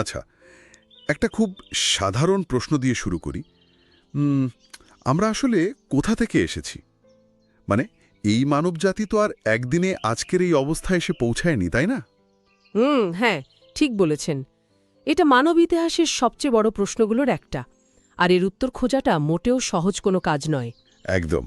আচ্ছা, একটা খুব সাধারণ প্রশ্ন দিয়ে শুরু করি। আমরা আসলে কোথা থেকে এসেছি? মানে এই মানবজাতি তো আর একদিনে আজকের এই অবস্থায় এসে পৌঁছায়নি, তাই না? হ্যাঁ, ঠিক বলেছেন। এটা মানব ইতিহাসের সবচেয়ে বড় প্রশ্নগুলোর একটা। আর এর উত্তর খোঁজাটা মোটেও সহজ কোনো কাজ নয়। একদম।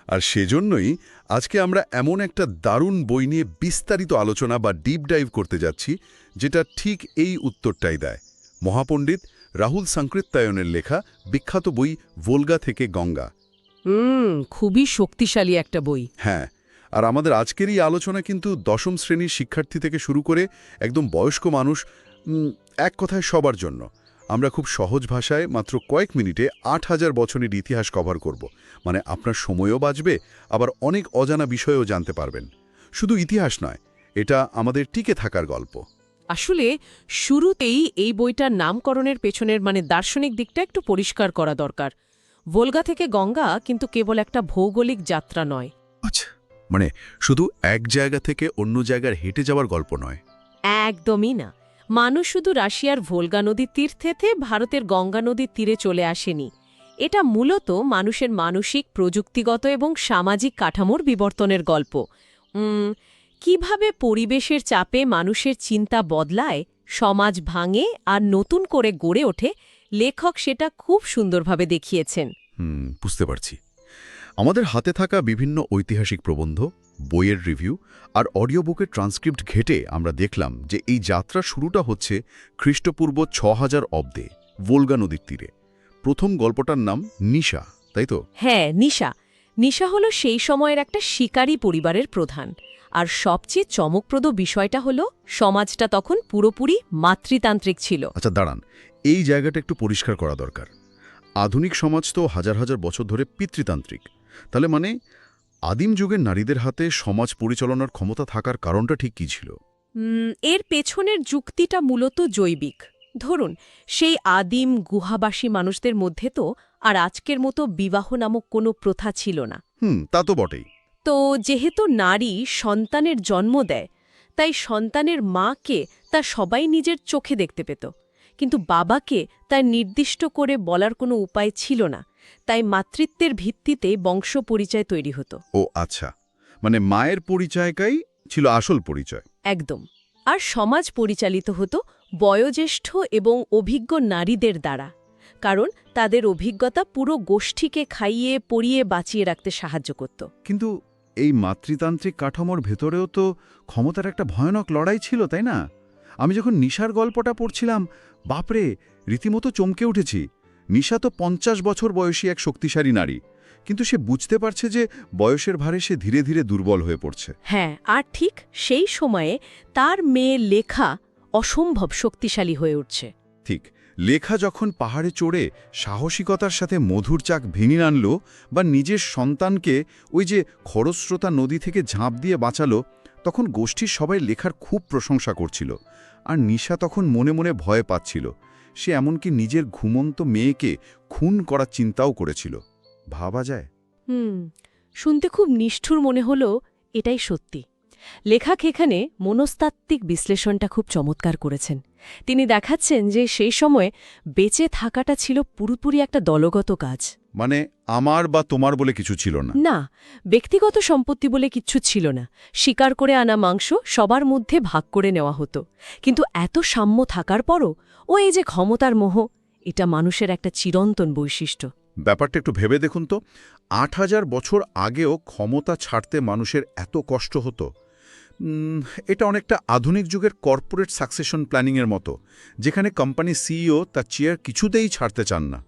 আর সেজন্যই আজকে আমরা এমন একটা দারুণ বই নিয়ে বিস্তারিত আলোচনা বা ডিপ ডাইভ করতে যাচ্ছি, যেটা ঠিক এই উত্তরটাই দেয়। মহাপণ্ডিত রাহুল সাংকৃত্যায়নের লেখা বিখ্যাত বই ভোলগা থেকে গঙ্গা। খুবই শক্তিশালী একটা বই। হ্যাঁ, আর আমাদের আজকের এই আলোচনা কিন্তু দশম শ্রেণীর শিক্ষার্থী থেকে শুরু করে একদম বয়স্ক মানুষ, এক কথায় সবার জন্য। আমরা খুব সহজ ভাষায় মাত্র কয়েক মিনিটে ৮,০০০ বছরের ইতিহাস কভার করব। মানে আপনার সময়ও বাঁচবে, আবার অনেক অজানা বিষয়ও জানতে পারবেন। শুধু ইতিহাস নয়, এটা আমাদের টিকে থাকার গল্প। আসলে শুরুতেই এই বইটার নামকরণের পেছনের দার্শনিক দিকটা একটু পরিষ্কার করা দরকার। ভোলগা থেকে গঙ্গা কিন্তু কেবল একটা ভৌগোলিক যাত্রা নয়। আচ্ছা, মানে শুধু এক জায়গা থেকে অন্য জায়গার হেঁটে যাওয়ার গল্প নয়। একদমই না। মানুষ শুধু রাশিয়ার ভোলগা নদীর তীর থেকে ভারতের গঙ্গা নদীর তীরে চলে আসেনি। এটা মূলত মানুষের মানসিক, প্রযুক্তিগত এবং সামাজিক কাঠামোর বিবর্তনের গল্প। কিভাবে পরিবেশের চাপে মানুষের চিন্তা বদলায়, সমাজ ভাঙে আর নতুন করে গড়ে ওঠে, লেখক সেটা খুব সুন্দরভাবে দেখিয়েছেন। বুঝতে পারছি। আমাদের হাতে থাকা বিভিন্ন ঐতিহাসিক প্রবন্ধ, বইয়ের রিভিউ আর অডিও বুকের ট্রান্সক্রিপ্ট ঘেটে আমরা দেখলাম যে এই যাত্রার শুরুটা হচ্ছে খ্রিস্টপূর্ব ৬,০০০ অব্দে ভোলগা নদীর তীরে। প্রথম গল্পটার নাম নিশা, তাই তো? হ্যাঁ, নিশা। নিশা হল সেই সময়ের একটা শিকারী পরিবারের প্রধান। আর সবচেয়ে চমকপ্রদ বিষয়টা হলো সমাজটা তখন পুরোপুরি মাতৃতান্ত্রিক ছিল। আচ্ছা দাঁড়ান, এই জায়গাটা একটু পরিষ্কার করা দরকার। আধুনিক সমাজ তো হাজার হাজার বছর ধরে পিতৃতান্ত্রিক। তাহলে মানে আদিম যুগের নারীদের হাতে সমাজ পরিচালনার ক্ষমতা থাকার কারণটা ঠিক কী ছিল? এর পেছনের যুক্তিটা মূলত জৈবিক। ধরুন, সেই আদিম গুহাবাসী মানুষদের মধ্যে তো আর আজকের মতো বিবাহ নামক কোনো প্রথা ছিল না। তা তো বটেই। তো যেহেতু নারী সন্তানের জন্ম দেয়, তাই সন্তানের মাকে তা সবাই নিজের চোখে দেখতে পেত। কিন্তু বাবাকে তার নির্দিষ্ট করে বলার কোনো উপায় ছিল না। তাই মাতৃত্বের ভিত্তিতে বংশ পরিচয় তৈরি হতো। ও আচ্ছা, মানে মায়ের পরিচয়টাই ছিল আসল পরিচয়। একদম। আর সমাজ পরিচালিত হতো বয়োজ্যেষ্ঠ এবং অভিজ্ঞ নারীদের দ্বারা, কারণ তাদের অভিজ্ঞতা পুরো গোষ্ঠীকে খাইয়ে পরিয়ে বাঁচিয়ে রাখতে সাহায্য করত। কিন্তু এই মাতৃতান্ত্রিক কাঠামোর ভেতরেও তো ক্ষমতার একটা ভয়ানক লড়াই ছিল, তাই না? আমি যখন নিশার গল্পটা পড়ছিলাম, বাপরে, রীতিমতো চমকে উঠেছি। নিশা তো ৫০ বছর বয়সী এক শক্তিশালী নারী, কিন্তু সে বুঝতে পারছে যে বয়সের ভারে সে ধীরে ধীরে দুর্বল হয়ে পড়ছে। হ্যাঁ, আর ঠিক সেই সময়ে তার মেয়ে লেখা অসম্ভব শক্তিশালী হয়ে উঠছে। ঠিক, লেখা যখন পাহাড়ে চড়ে সাহসিকতার সাথে মধুর চাক ভেঙে আনল, বা নিজের সন্তানকে ওই যে খরস্রোতা নদী থেকে ঝাঁপ দিয়ে বাঁচালো, তখন গোষ্ঠীর সবাই লেখার খুব প্রশংসা করছিল। আর নিশা তখন মনে মনে ভয় পাচ্ছিল। সে এমনকি নিজের ঘুমন্ত মেয়েকে খুন করার চিন্তাও করেছিল। ভাবা যায়? শুনতে খুব নিষ্ঠুর মনে হলো, এটাই সত্যি। লেখক এখানে মনস্তাত্ত্বিক বিশ্লেষণটা খুব চমৎকার করেছেন। তিনি দেখাচ্ছেন যে সেই সময়ে বেঁচে থাকাটা ছিল পুরোপুরি একটা দলগত কাজ। মানে আমার বা তোমার বলে কিছু ছিল না। না, ব্যক্তিগত সম্পত্তি বলে কিচ্ছু ছিল না। শিকার করে আনা মাংস সবার মধ্যে ভাগ করে নেওয়া হতো। কিন্তু এত সাম্য থাকার পরও এই যে ক্ষমতার মোহ, এটা মানুষের একটা চিরন্তন বৈশিষ্ট্য। ব্যাপারটা একটু ভেবে দেখুন তো, ৮,০০০ বছর আগেও ক্ষমতা ছাড়তে মানুষের এত কষ্ট হতো। এটা অনেকটা আধুনিক যুগের কর্পোরেট সাকসেশন প্ল্যানিংয়ের মতো, যেখানে কোম্পানি সিইও তার চেয়ার কিছুতেই ছাড়তে চান না।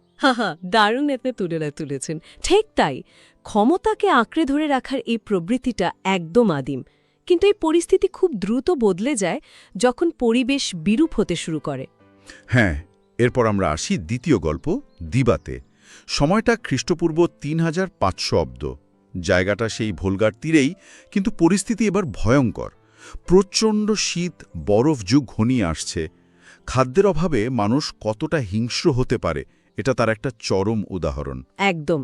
দারুণ এতে তুলেছেন। ঠিক তাই, ক্ষমতাকে আঁকড়ে ধরে রাখার এই প্রবৃত্তিটা একদম আদিম। কিন্তু এই পরিস্থিতি খুব দ্রুত বদলে যায় যখন পরিবেশ বিরূপ হতে শুরু করে। হ্যাঁ, এরপর আমরা আসি দ্বিতীয় গল্প, দিবাতে। সময়টা খ্রিস্টপূর্ব ৩৫০০ অব্দ। জায়গাটা সেই ভোলগার তীরেই, কিন্তু পরিস্থিতি এবার ভয়ঙ্কর। প্রচণ্ড শীত, বরফ যুগ ঘনিয়ে আসছে। খাদ্যের অভাবে মানুষ কতটা হিংস্র হতে পারে, এটা তার একটা চরম উদাহরণ। একদম।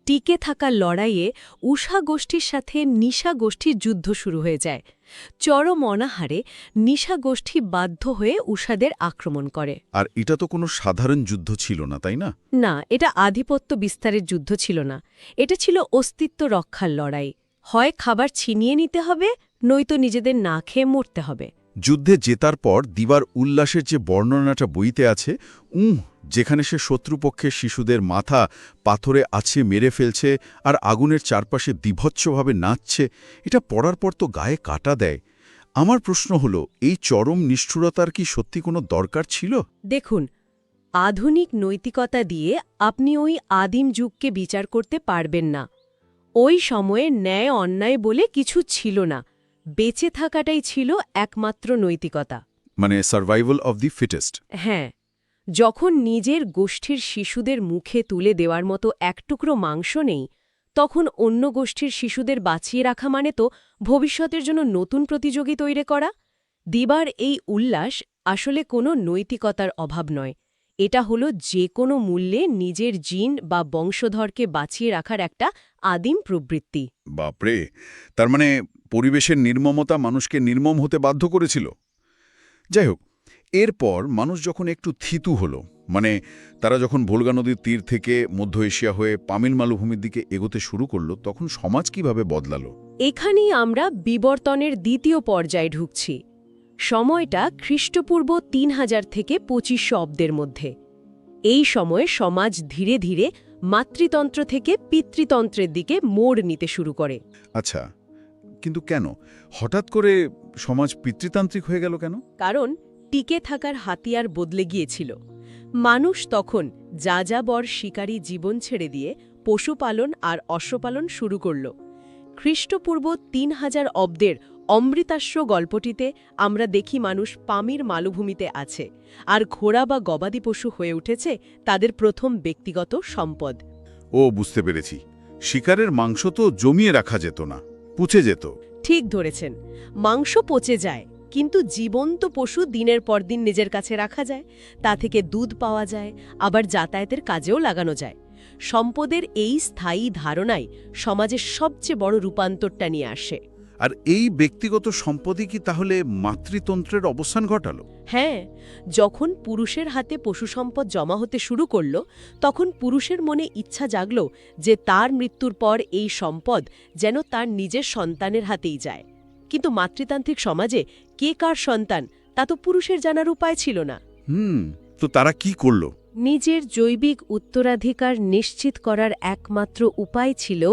টিকে থাকার লড়াইয়ে উষা গোষ্ঠীর সাথে নিশা গোষ্ঠীর যুদ্ধ শুরু হয়ে যায়। চরম অনাহারে নিশা গোষ্ঠী বাধ্য হয়ে উষাদের আক্রমণ করে। আর এটা তো কোনো সাধারণ যুদ্ধ ছিল না, তাই না? না, এটা আধিপত্য বিস্তারের যুদ্ধ ছিল না। এটা ছিল অস্তিত্ব রক্ষার লড়াই। হয় খাবার ছিনিয়ে নিতে হবে, নয়তো নিজেদের না খেয়ে মরতে হবে। যুদ্ধে জেতার পর দিবার উল্লাসের যে বর্ণনাটা বইতে আছে, যেখানে সে শত্রুপক্ষের শিশুদের মাথা পাথরে আছে মেরে ফেলছে আর আগুনের চারপাশে বিভৎসভাবে নাচছে, এটা পড়ার পর তো গায়ে কাটা দেয়। আমার প্রশ্ন হলো, এই চরম নিষ্ঠুরতার কি সত্যি কোনো দরকার ছিল? দেখুন, আধুনিক নৈতিকতা দিয়ে আপনি ওই আদিম যুগকে বিচার করতে পারবেন না। ওই সময়ে ন্যায় অন্যায় বলে কিছু ছিল না। বেঁচে থাকাটাই ছিল একমাত্র নৈতিকতা। মানে সার্ভাইভাল অব দি ফিটেস্ট। হ্যাঁ, যখন নিজের গোষ্ঠীর শিশুদের মুখে তুলে দেওয়ার মতো এক টুকরো মাংস নেই, তখন অন্য গোষ্ঠীর শিশুদের বাঁচিয়ে রাখা মানে তো ভবিষ্যতের জন্য নতুন প্রতিযোগী তৈরি করা। দিবার এই উল্লাস আসলে কোনো নৈতিকতার অভাব নয়। এটা হলো যে কোনো মূল্যে নিজের জিন বা বংশধরকে বাঁচিয়ে রাখার একটা আদিম প্রবৃত্তি। বাপরে, তার মানে পরিবেশের নির্মমতা মানুষকে নির্মম হতে বাধ্য করেছিল। যাই হোক, এরপর মানুষ যখন একটু থিতু হলো, মানে তারা যখন ভোলগা নদীর তীর থেকে মধ্য এশিয়া হয়ে পামিল মালভূমির দিকে এগোতে শুরু করলো, তখন সমাজ কিভাবে বদলালো? এখানেই আমরা বিবর্তনের দ্বিতীয় পর্যায়ে ঢুকছি। সময়টা খ্রিস্টপূর্ব ৩০০০ থেকে ২৫০০ অব্দের মধ্যে। এই সময়ে সমাজ ধীরে ধীরে মাতৃতন্ত্র থেকে পিতৃতন্ত্রের দিকে মোড় নিতে শুরু করে। আচ্ছা, কিন্তু কেন হঠাৎ করে সমাজ পিতৃতান্ত্রিক হয়ে গেল কেন? কারণ টিকে থাকার হাতিয়ার বদলে গিয়েছিল। মানুষ তখন যাযাবর শিকারী জীবন ছেড়ে দিয়ে পশুপালন আর অশ্বপালন শুরু করল। খ্রিস্টপূর্ব ৩০০০ অব্দের অমৃতাশ্ব গল্পটিতে আমরা দেখি মানুষ পামির মালভূমিতে আছে, আর ঘোড়া বা গবাদি পশু হয়ে উঠেছে তাদের প্রথম ব্যক্তিগত সম্পদ। ও, বুঝতে পেরেছি। শিকারের মাংস তো জমিয়ে রাখা যেত না, পচে যেত। ঠিক ধরেছেন, মাংস পচে যায়, কিন্তু জীবন্ত পশু দিনের পর দিন নিজের কাছে রাখা যায়। তা থেকে দুধ পাওয়া যায়, আবার যাতায়াতের কাজেও লাগানো যায়। সম্পদের এই স্থায়ী ধারণাই সমাজের সবচেয়ে বড় রূপান্তরটা নিয়ে আসে। আর এই ব্যক্তিগত সম্পদই কি তাহলে মাতৃতন্ত্রের অবস্থান ঘটালো? হ্যাঁ, যখন পুরুষের হাতে পশু সম্পদ জমা হতে শুরু করল, তখন পুরুষের মনে ইচ্ছা জাগল যে তার মৃত্যুর পর এই সম্পদ যেন তার নিজের সন্তানের হাতেই যায়। কিন্তু মাতৃতান্ত্রিক সমাজে কে কার সন্তান তা তো পুরুষের জানার উপায় ছিল না। তো তারা কি করল? নিজের জৈবিক উত্তরাধিকার নিশ্চিত করার একমাত্র উপায় ছিল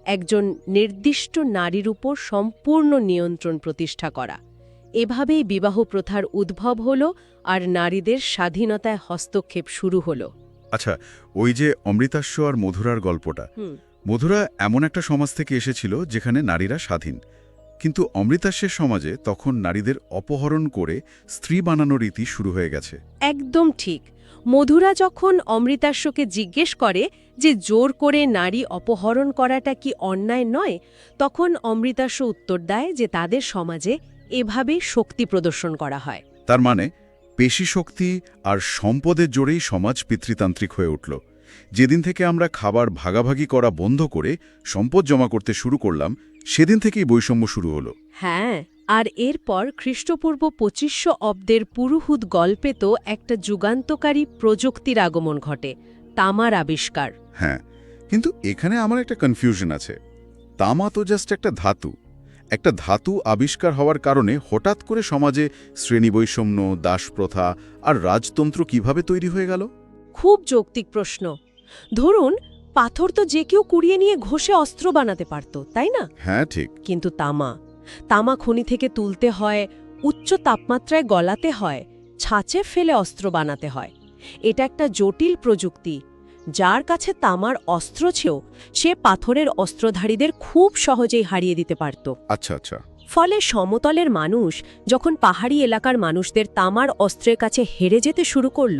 একজন নির্দিষ্ট নারীর উপর সম্পূর্ণ নিয়ন্ত্রণ প্রতিষ্ঠা করা। এভাবেই বিবাহ প্রথার উদ্ভব হল আর নারীদের স্বাধীনতায় হস্তক্ষেপ শুরু হল। আচ্ছা, ওই যে অমৃতাস্য আর মধুরার গল্পটা, মধুরা এমন একটা সমাজ থেকে এসেছিল যেখানে নারীরা স্বাধীন, কিন্তু অমৃতাস্যের সমাজে তখন নারীদের অপহরণ করে স্ত্রী বানানোর রীতি শুরু হয়ে গেছে। একদম ঠিক। মধুরা যখন অমৃতাস্যকে জিজ্ঞেস করে যে জোর করে নারী অপহরণ করাটা কি অন্যায় নয়, তখন অমৃতাস্য উত্তর দেয় যে তাদের সমাজে এভাবে শক্তি প্রদর্শন করা হয়। তার মানে পেশি শক্তি আর সম্পদের জোরেই সমাজ পিতৃতান্ত্রিক হয়ে উঠল। যেদিন থেকে আমরা খাবার ভাগাভাগি করা বন্ধ করে সম্পদ জমা করতে শুরু করলাম, সেদিন থেকেই বৈষম্য শুরু হলো। হ্যাঁ, আর এরপর খ্রিস্টপূর্ব ২৫০০ অব্দের পুরুহুদ গল্পে তো একটা যুগান্তকারী প্রযুক্তির আগমন ঘটে, তামার আবিষ্কার। হ্যাঁ, কিন্তু এখানে আমার একটা কনফিউশন আছে। তামা তো জাস্ট একটা ধাতু আবিষ্কার হওয়ার কারণে হঠাৎ করে সমাজে শ্রেণীবৈষম্য, দাসপ্রথা আর রাজতন্ত্র কিভাবে তৈরি হয়ে গেল? খুব যৌক্তিক প্রশ্ন। ধরুন, পাথর তো যে কেউ কুড়িয়ে নিয়ে ঘষে অস্ত্র বানাতে পারত, তাই না? হ্যাঁ, ঠিক। কিন্তু তামা খনি থেকে তুলতে হয়, উচ্চ তাপমাত্রায় গলাতে হয়, ছাঁচে ফেলে অস্ত্র বানাতে হয়। এটা একটা জটিল প্রযুক্তি। যার কাছে তামার অস্ত্র ছিল, সে পাথরের অস্ত্রধারীদের খুব সহজেই হারিয়ে দিতে পারত। আচ্ছা। ফলে সমতলের মানুষ যখন পাহাড়ি এলাকার মানুষদের তামার অস্ত্রের কাছে হেরে যেতে শুরু করল,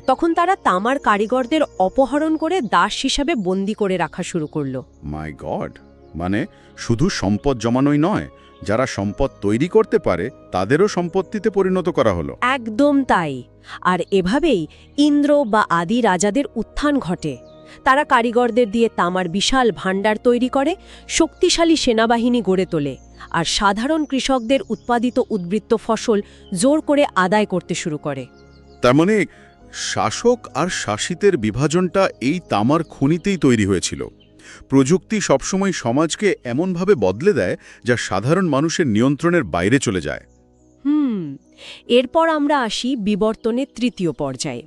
তখন তারা তামার কারিগরদের অপহরণ করে দাস হিসাবে বন্দী করে রাখা শুরু করল। মাই গড, মানে শুধু সম্পদ জমানোই নয়, যারা সম্পদ তৈরি করতে পারে তাদেরও সম্পত্তিতে পরিণত করা হলো। একদম তাই। আর এভাবেই ইন্দ্র বা আদি রাজাদের উত্থান ঘটে। তারা কারিগরদের দিয়ে তামার বিশাল ভাণ্ডার তৈরি করে, শক্তিশালী সেনাবাহিনী গড়ে তোলে আর সাধারণ কৃষকদের উৎপাদিত উদ্বৃত্ত ফসল জোর করে আদায় করতে শুরু করে। তার মানে শাসক আর শাসিতের বিভাজনটা এই তামার খনিতেই তৈরি হয়েছিল। প্রযুক্তি সবসময় সমাজকে এমনভাবে বদলে দেয় যা সাধারণ মানুষের নিয়ন্ত্রণের বাইরে চলে যায়। এরপর আমরা আসি বিবর্তনের তৃতীয় পর্যায়ে,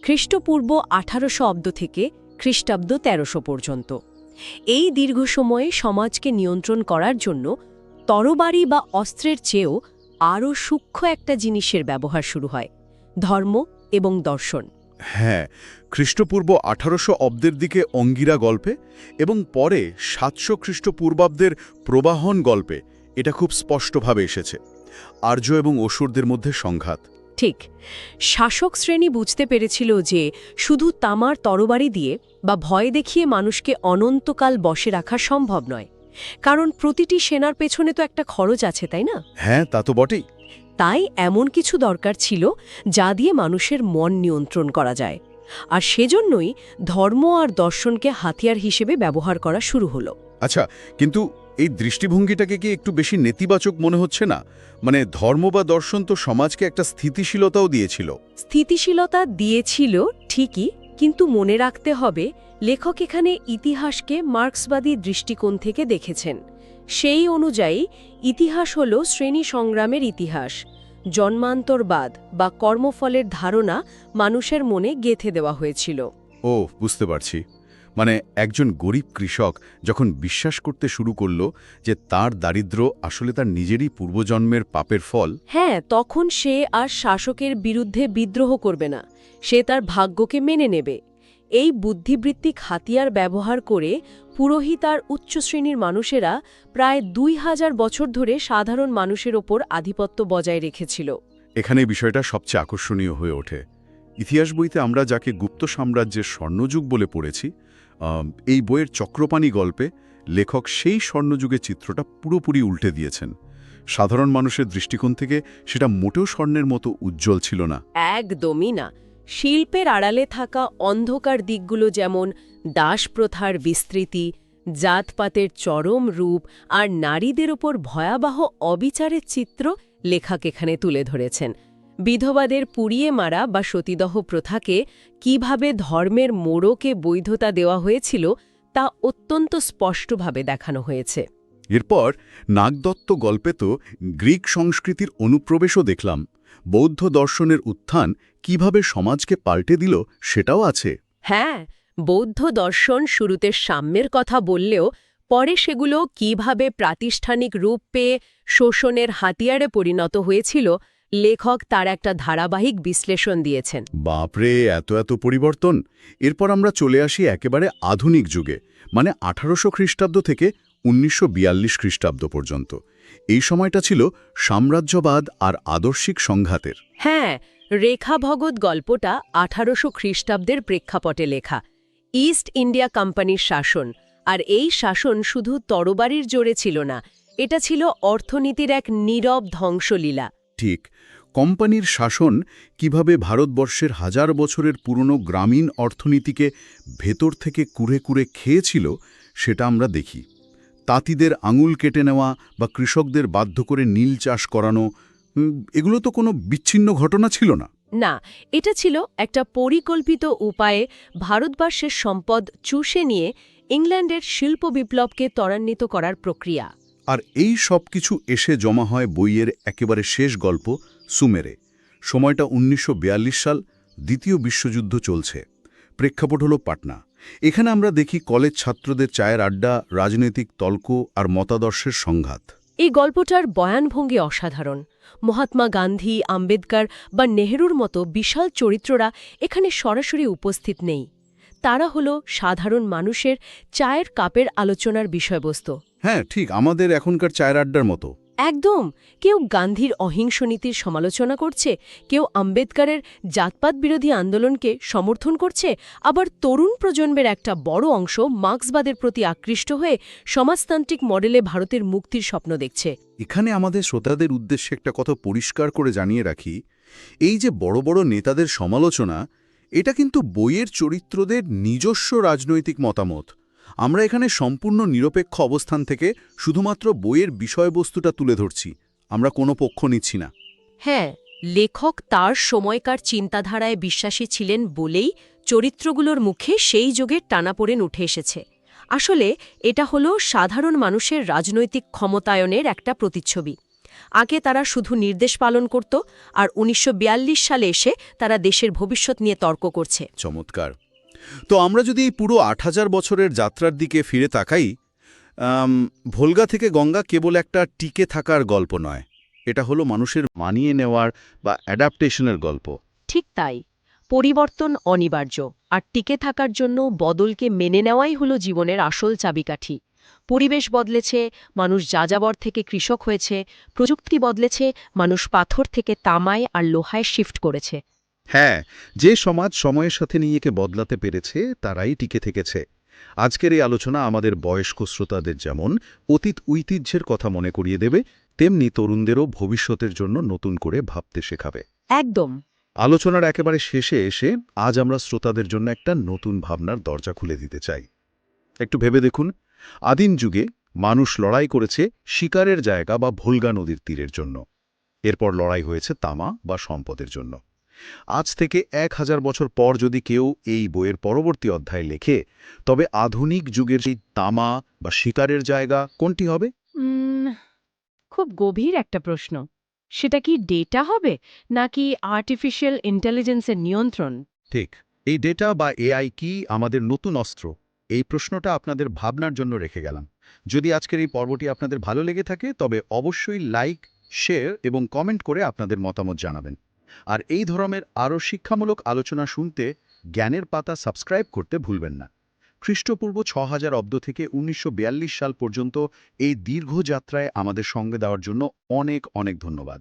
খ্রিস্টপূর্ব 1800 অব্দ থেকে খ্রিস্টাব্দ 1300 পর্যন্ত। এই দীর্ঘ সময়ে সমাজকে নিয়ন্ত্রণ করার জন্য তরবারি বা অস্ত্রের চেয়েও আরও সূক্ষ্ম একটা জিনিসের ব্যবহার শুরু হয়, ধর্ম এবং দর্শন। হ্যাঁ, খ্রিস্টপূর্ব 1800 অব্দের দিকে অঙ্গিরা গল্পে এবং পরে 700 খ্রিস্টপূর্বাব্দের প্রবাহন গল্পে এটা খুব স্পষ্টভাবে এসেছে। আর্য এবং অসুরদের মধ্যে সংঘাত। ঠিক, শাসক শ্রেণী বুঝতে পেরেছিল যে শুধু তামার তরবারি দিয়ে বা ভয় দেখিয়ে মানুষকে অনন্তকাল বশে রাখা সম্ভব নয়, কারণ প্রতিটি সেনার পেছনে তো একটা খরচ আছে, তাই না? হ্যাঁ, তা তো বটেই। তাই এমন কিছু দরকার ছিল যা দিয়ে মানুষের মন নিয়ন্ত্রণ করা যায়, আর সেজন্যই ধর্ম আর দর্শনকে হাতিয়ার হিসেবে ব্যবহার করা শুরু হলো। আচ্ছা, কিন্তু এই দৃষ্টিভঙ্গিটাকে কি একটু বেশি নেতিবাচক মনে হচ্ছে না? মানে ধর্ম বা দর্শন তো সমাজকে একটা স্থিতিশীলতাও দিয়েছিল। স্থিতিশীলতা দিয়েছিল ঠিকই, কিন্তু মনে রাখতে হবে লেখক এখানে ইতিহাসকে মার্ক্সবাদী দৃষ্টিকোণ থেকে দেখেছেন। সেই অনুযায়ী ইতিহাস হল শ্রেণী সংগ্রামের ইতিহাস। জন্মান্তরবাদ বা কর্মফলের ধারণা মানুষের মনে গেঁথে দেওয়া হয়েছিল। ও, বুঝতে পারছি। মানে একজন গরিব কৃষক যখন বিশ্বাস করতে শুরু করল যে তার দারিদ্র্য আসলে তার নিজেরই পূর্বজন্মের পাপের ফল, হ্যাঁ, তখন সে আর শাসকের বিরুদ্ধে বিদ্রোহ করবে না, সে তার ভাগ্যকে মেনে নেবে। এই বুদ্ধিবৃত্তিক হাতিয়ার ব্যবহার করে পুরোহিত আর উচ্চ শ্রেণীর মানুষেরা প্রায় 2000 বছর ধরে সাধারণ মানুষের ওপর আধিপত্য বজায় রেখেছিল। এখানে বিষয়টা সবচেয়ে আকর্ষণীয় হয়ে ওঠে। ইতিহাস বইতে আমরা যাকে গুপ্ত সাম্রাজ্যের স্বর্ণযুগ বলে পড়েছি, এই বইয়ের চক্রপাণি গল্পে লেখক সেই স্বর্ণযুগের চিত্রটা পুরোপুরি উল্টে দিয়েছেন। সাধারণ মানুষের দৃষ্টিকোণ থেকে সেটা মোটেও স্বর্ণের মতো উজ্জ্বল ছিল না। একদমই না। শিল্পের আড়ালে থাকা অন্ধকার দিকগুলো, যেমন দাসপ্রথার বিস্তৃতি, জাতপাতের চরম রূপ আর নারীদের ওপর ভয়াবহ অবিচারের চিত্র লেখক এখানে তুলে ধরেছেন। বিধবাদের পুড়িয়ে মারা বা সতীদাহ প্রথাকে কিভাবে ধর্মের মোড়কে বৈধতা দেওয়া হয়েছিল তা অত্যন্ত স্পষ্টভাবে দেখানো হয়েছে। এরপর নাগদত্ত গল্পে তো গ্রিক সংস্কৃতির অনুপ্রবেশও দেখলাম। বৌদ্ধ দর্শনের উত্থান কিভাবে সমাজকে পাল্টে দিল সেটাও আছে। হ্যাঁ, বৌদ্ধ দর্শন শুরুতে সাম্যের কথা বললেও পরে সেগুলো কিভাবে প্রাতিষ্ঠানিক রূপ পেয়ে শোষণের হাতিয়ারে পরিণত হয়েছিল, লেখক তার একটা ধারাবাহিক বিশ্লেষণ দিয়েছেন। বাপরে, এত এত পরিবর্তন! এরপর আমরা চলে আসি একেবারে আধুনিক যুগে, মানে 1800 খ্রিস্টাব্দ থেকে 1942 খ্রিস্টাব্দ পর্যন্ত। এই সময়টা ছিল সাম্রাজ্যবাদ আর আদর্শিক সংঘাতের। হ্যাঁ, রেখা ভগত গল্পটা 1800 খ্রিস্টাব্দের প্রেক্ষাপটে লেখা। ইস্ট ইন্ডিয়া কোম্পানির শাসন, আর এই শাসন শুধু তরবারির জোরে ছিল না, এটা ছিল অর্থনীতির এক নীরব ধ্বংসলীলা। ঠিক, কোম্পানির শাসন কিভাবে ভারতবর্ষের হাজার বছরের পুরনো গ্রামীণ অর্থনীতিকে ভেতর থেকে কুরে কুরে খেয়েছিল সেটা আমরা দেখি। তাঁতিদের আঙুল কেটে নেওয়া বা কৃষকদের বাধ্য করে নীল চাষ করানো, এগুলো তো কোনো বিচ্ছিন্ন ঘটনা ছিল না। না, এটা ছিল একটা পরিকল্পিত উপায়ে ভারতবর্ষের সম্পদ চুষে নিয়ে ইংল্যান্ডের শিল্প বিপ্লবকে ত্বরান্বিত করার প্রক্রিয়া। আর এই সব কিছু এসে জমা হয় বইয়ের একেবারে শেষ গল্প সুমেরে। সময়টা 1942 সাল, দ্বিতীয় বিশ্বযুদ্ধ চলছে। প্রেক্ষাপট হল পাটনা। এখানে আমরা দেখি কলেজ ছাত্রদের চায়ের আড্ডা, রাজনৈতিক তর্ক আর মতাদর্শের সংঘাত। এই গল্পটার বয়ানভঙ্গি অসাধারণ। মহাত্মা গান্ধী, আম্বেদকর বা নেহরুর মতো বিশাল চরিত্ররা এখানে সরাসরি উপস্থিত নেই। তারা হলো সাধারণ মানুষের চায়ের কাপের আলোচনার বিষয়বস্তু। হ্যাঁ, ঠিক আমাদের এখনকার চায়ের আড্ডার মতো। একদম। কেউ গান্ধীর অহিংস নীতির সমালোচনা করছে, কেউ আম্বেদকরের জাতপাত বিরোধী আন্দোলনকে সমর্থন করছে, আবার তরুণ প্রজন্মের একটা বড় অংশ মার্ক্সবাদের প্রতি আকৃষ্ট হয়ে সমাজতান্ত্রিক মডেলে ভারতের মুক্তির স্বপ্ন দেখছে। এখানে আমাদের শ্রোতাদের উদ্দেশ্যে একটা কথা পরিষ্কার করে জানিয়ে রাখি, এই যে বড় বড় নেতাদের সমালোচনা, এটা কিন্তু বইয়ের চরিত্রদের নিজস্ব রাজনৈতিক মতামত। আমরা এখানে সম্পূর্ণ নিরপেক্ষ অবস্থান থেকে শুধুমাত্র বইয়ের বিষয়বস্তুটা তুলে ধরছি, আমরা কোনো পক্ষ নিচ্ছি না। হ্যাঁ, লেখক তার সময়কার চিন্তাধারায় বিশ্বাসী ছিলেন বলেই চরিত্রগুলোর মুখে সেই যুগের টানাপোড়েন উঠে এসেছে। আসলে এটা হলো সাধারণ মানুষের রাজনৈতিক ক্ষমতায়নের একটা প্রতিচ্ছবি। আগে তারা শুধু নির্দেশ পালন করত, আর ১৯৪২ সালে এসে তারা দেশের ভবিষ্যৎ নিয়ে তর্ক করছে। চমৎকার। তো আমরা যদি এই পুরো ৮,০০০ বছরের যাত্রার দিকে ফিরে তাকাই, ভোলগা থেকে গঙ্গা কেবল একটা টিকে থাকার গল্প নয়, এটা হলো মানুষের মানিয়ে নেওয়ার বা অ্যাডাপ্টেশনের গল্প। ঠিক তাই, পরিবর্তন অনিবার্য, আর টিকে থাকার জন্য বদলকে মেনে নেওয়াই হলো জীবনের আসল চাবিকাঠি। পরিবেশ বদলেছে, মানুষ যাযাবর থেকে কৃষক হয়েছে, প্রযুক্তি বদলেছে, মানুষ পাথর থেকে তামায় আর লোহায় শিফট করেছে। হ্যাঁ, যে সমাজ সময়ের সাথে নিজেকে বদলাতে পেরেছে তারাই টিকে থেকেছে। আজকের এই আলোচনা আমাদের বয়স্ক শ্রোতাদের যেমন অতীত ঐতিহ্যের কথা মনে করিয়ে দেবে, তেমনি তরুণদেরও ভবিষ্যতের জন্য নতুন করে ভাবতে শেখাবে। একদম। আলোচনার একেবারে শেষে এসে আজ আমরা শ্রোতাদের জন্য একটা নতুন ভাবনার দরজা খুলে দিতে চাই। একটু ভেবে দেখুন, আদিম যুগে মানুষ লড়াই করেছে শিকারের জায়গা বা ভোলগা নদীর তীরের জন্য। এরপর লড়াই হয়েছে তামা বা সম্পদের জন্য। আজ থেকে ১,০০০ বছর পর যদি কেউ এই বইয়ের পরবর্তী অধ্যায় লেখে, তবে আধুনিক যুগের সেই তামা বা শিকারের জায়গা কোনটি হবে? খুব গভীর একটা প্রশ্ন। সেটা কি ডেটা হবে, নাকি আর্টিফিশিয়াল ইন্টেলিজেন্সের নিয়ন্ত্রণ? ঠিক, এই ডেটা বা এআই কি আমাদের নতুন অস্ত্র? এই প্রশ্নটা আপনাদের ভাবনার জন্য রেখে গেলাম। যদি আজকের এই পর্বটি আপনাদের ভালো লেগে থাকে, তবে অবশ্যই লাইক, শেয়ার এবং কমেন্ট করে আপনাদের মতামত জানাবেন। আর এই ধরনের আরও শিক্ষামূলক আলোচনা শুনতে জ্ঞানের পাতা সাবস্ক্রাইব করতে ভুলবেন না। খ্রিস্টপূর্ব ৬,০০০ অব্দ থেকে ১৯৪২ সাল পর্যন্ত এই দীর্ঘ যাত্রায় আমাদের সঙ্গে দেওয়ার জন্য অনেক অনেক ধন্যবাদ।